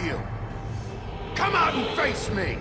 you? Come out and face me!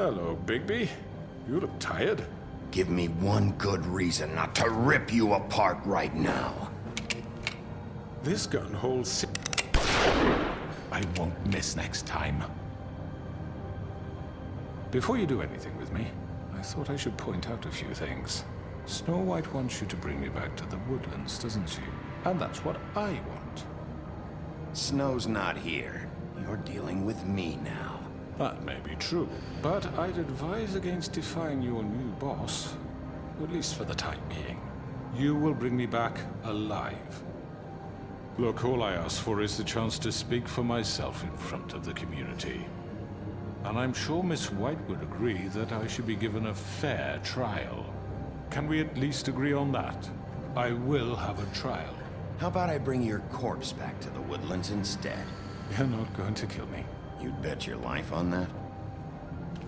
Hello, Bigby. You look tired. Give me one good reason not to rip you apart right now. This gun holds I won't miss next time. Before you do anything with me, I thought I should point out a few things. Snow White wants you to bring me back to the woodlands, doesn't she? And that's what I want. Snow's not here. You're dealing with me now. That may be true, but I'd advise against defying your new boss, at least for the time being. You will bring me back alive. Look, all I ask for is the chance to speak for myself in front of the community. And I'm sure Miss White would agree that I should be given a fair trial. Can we at least agree on that? I will have a trial. How about I bring your corpse back to the woodlands instead? You're not going to kill me. You'd bet your life on that?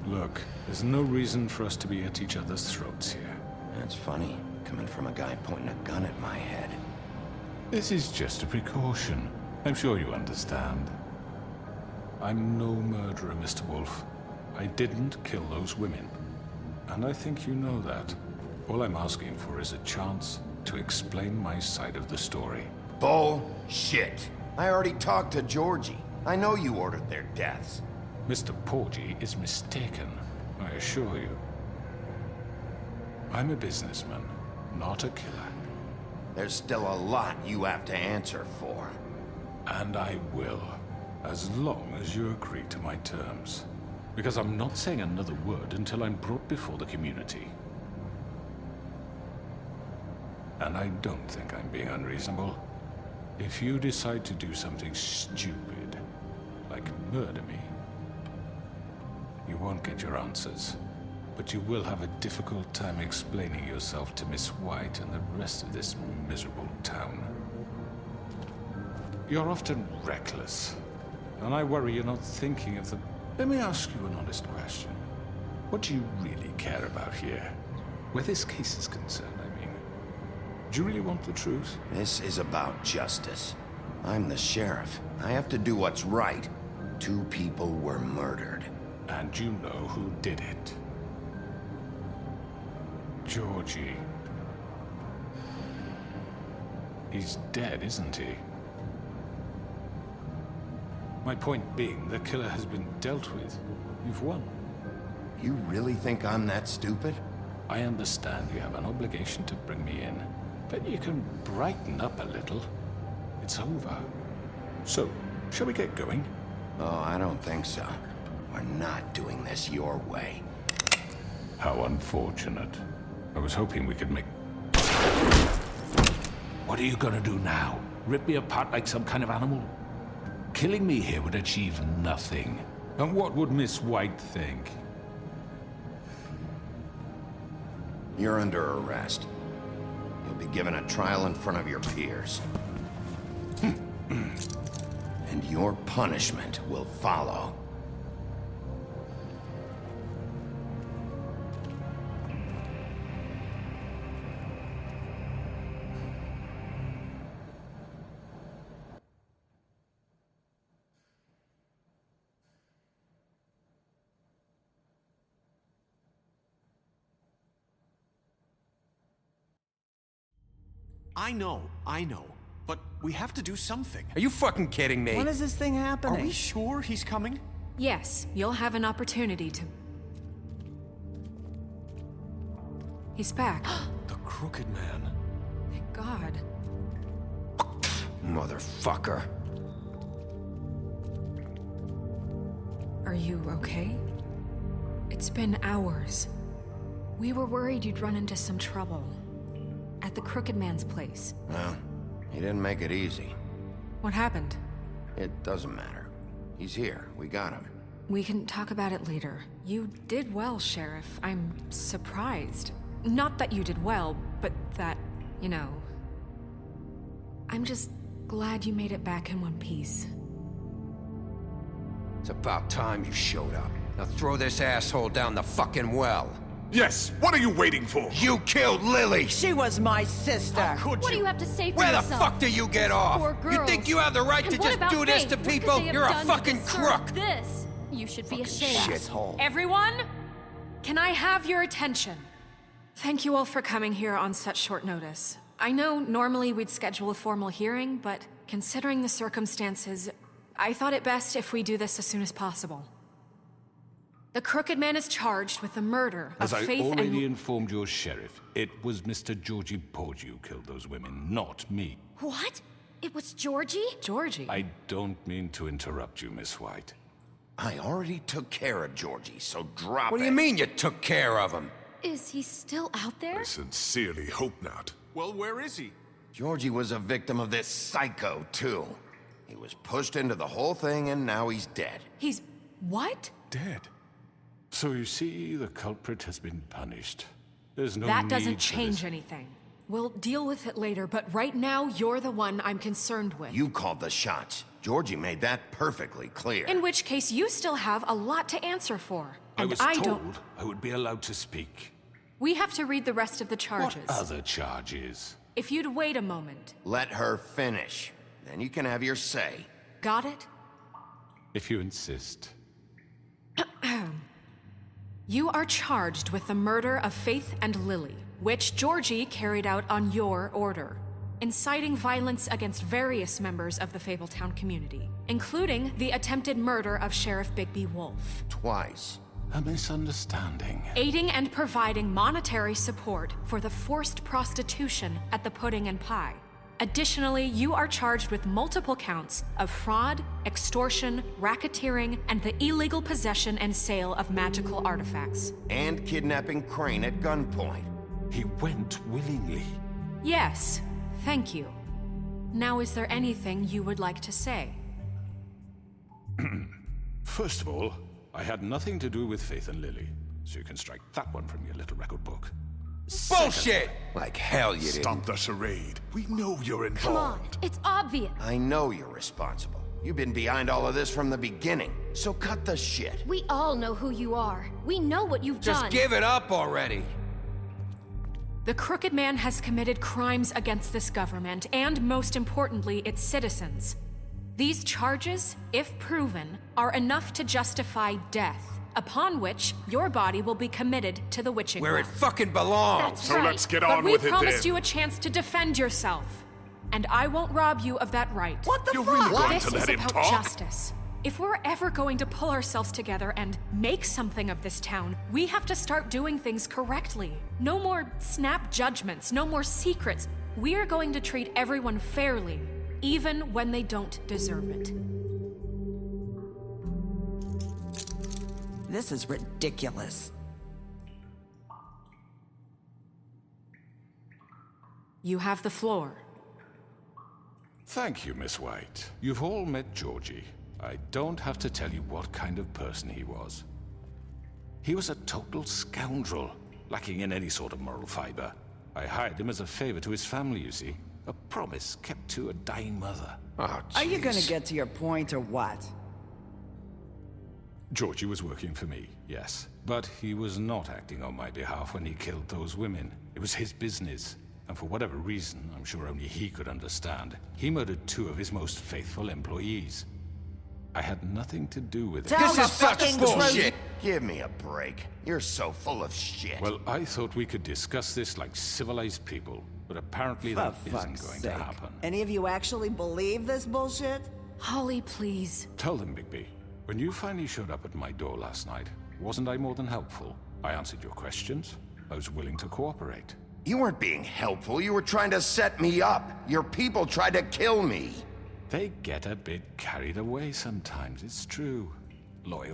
Look, there's no reason for us to be at each other's throats here. That's funny, coming from a guy pointing a gun at my head. This is just a precaution. I'm sure you understand. I'm no murderer, Mr. Wolf. I didn't kill those women. And I think you know that. All I'm asking for is a chance to explain my side of the story. Bullshit! I already talked to Georgie. I know you ordered their deaths. Mr. Porgy is mistaken, I assure you. I'm a businessman, not a killer. There's still a lot you have to answer for. And I will, as long as you agree to my terms. Because I'm not saying another word until I'm brought before the community. And I don't think I'm being unreasonable. If you decide to do something stupid, like murder me, you won't get your answers. But you will have a difficult time explaining yourself to Miss White and the rest of this miserable town. You're often reckless, and I worry you're not thinking of the... Let me ask you an honest question. What do you really care about here? Where this case is concerned, I mean. Do you really want the truth? This is about justice. I'm the sheriff. I have to do what's right. 2 people were murdered. And you know who did it. Georgie. He's dead, isn't he? My point being, the killer has been dealt with. You've won. You really think I'm that stupid? I understand you have an obligation to bring me in, but you can brighten up a little. It's over. So, shall we get going? Oh, I don't think so. We're not doing this your way. How unfortunate. I was hoping we could make... What are you gonna do now? Rip me apart like some kind of animal? Killing me here would achieve nothing. And what would Miss White think? You're under arrest. You'll be given a trial in front of your peers. And your punishment will follow. I know. But we have to do something. Are you fucking kidding me? When is this thing happening? Are we sure he's coming? Yes, you'll have an opportunity to... He's back. The Crooked Man. Thank God. Motherfucker. Are you okay? It's been hours. We were worried you'd run into some trouble. At the Crooked Man's place. Well, he didn't make it easy. What happened? It doesn't matter. He's here. We got him. We can talk about it later. You did well, Sheriff. I'm surprised. Not that you did well, but that, you know... I'm just glad you made it back in one piece. It's about time you showed up. Now throw this asshole down the fucking well. Yes! What are you waiting for? You killed Lily! She was my sister. Could What do you? you have to say for Where the yourself? fuck do you get off? Poor You girls. think you have the right And to what just about do this Faith? to What could people? they have You're a done to fucking deserve crook! This. You should be ashamed. Shithole. Everyone, can I have your attention? Thank you all for coming here on such short notice. I know normally we'd schedule a formal hearing, but considering the circumstances, I thought it best if we do this as soon as possible. The Crooked Man is charged with the murder of As I Faith already and... informed your sheriff, it was Mr. Georgie Porgy who killed those women, not me. What? It was Georgie? Georgie? I don't mean to interrupt you, Miss White. I already took care of Georgie, so drop it. What do you mean you took care of him? Is he still out there? I sincerely hope not. Well, where is he? Georgie was a victim of this psycho, too. He was pushed into the whole thing, and now he's dead. He's... what? Dead. So you see, the culprit has been punished. There's no That need doesn't for change this. anything. We'll deal with it later, but right now, you're the one I'm concerned with. You called the shots. Georgie made that perfectly clear. In which case, you still have a lot to answer for. I And was I told don't... I would be allowed to speak. We have to read the rest of the charges. What other charges? If you'd wait a moment. Let her finish. Then you can have your say. Got it? If you insist. You are charged with the murder of Faith and Lily, which Georgie carried out on your order, inciting violence against various members of the Fabletown community, including the attempted murder of Sheriff Bigby Wolf, Twice. A misunderstanding. aiding and providing monetary support for the forced prostitution at the Pudding and Pie. Additionally, you are charged with multiple counts of fraud, extortion, racketeering, and the illegal possession and sale of magical artifacts. And kidnapping Crane at gunpoint. He went willingly. Yes, thank you. Now, is there anything you would like to say? First of all, I had nothing to do with Faith and Lily, so you can strike that one from your little record book. Bullshit! Like hell you Stop didn't. the charade. We know you're Come on, involved. it's obvious. I know you're responsible. You've been behind all of this from the beginning, so cut the shit. We all know who you are. We know what you've Just done. give it up already. The Crooked Man has committed crimes against this government and, most importantly, its citizens. These charges, if proven, are enough to justify death, upon which your body will be committed to the witching Where it well. fucking belongs. That's So right. let's get But on we with it promised then. you a chance to defend yourself, and I won't rob you of that right. What the You're fuck? really going This to is let him about talk? justice. If we're ever going to pull ourselves together and make something of this town, we have to start doing things correctly. No more snap judgments, no more secrets. We're going to treat everyone fairly, even when they don't deserve it. This is ridiculous. You have the floor. Thank you, Miss White. You've all met Georgie. I don't have to tell you what kind of person he was. He was a total scoundrel, lacking in any sort of moral fiber. I hired him as a favor to his family, you see. A promise kept to a dying mother. Oh, Are you gonna jeez. get to your point or what? Georgie was working for me, yes. But he was not acting on my behalf when he killed those women. It was his business. And for whatever reason, I'm sure only he could understand, he murdered 2 of his most faithful employees. I had nothing to do with it. Tell This the is such fucking bullshit. Give me a break. You're so full of shit. Well, I thought we could discuss this like civilized people, but apparently For that isn't fuck's going sake. to happen. Any of you actually believe this bullshit? Holly, please. Tell them, Bigby, when you finally showed up at my door last night, wasn't I more than helpful? I answered your questions. I was willing to cooperate. You weren't being helpful. You were trying to set me up. Your people tried to kill me. They get a bit carried away sometimes, it's true. Loyal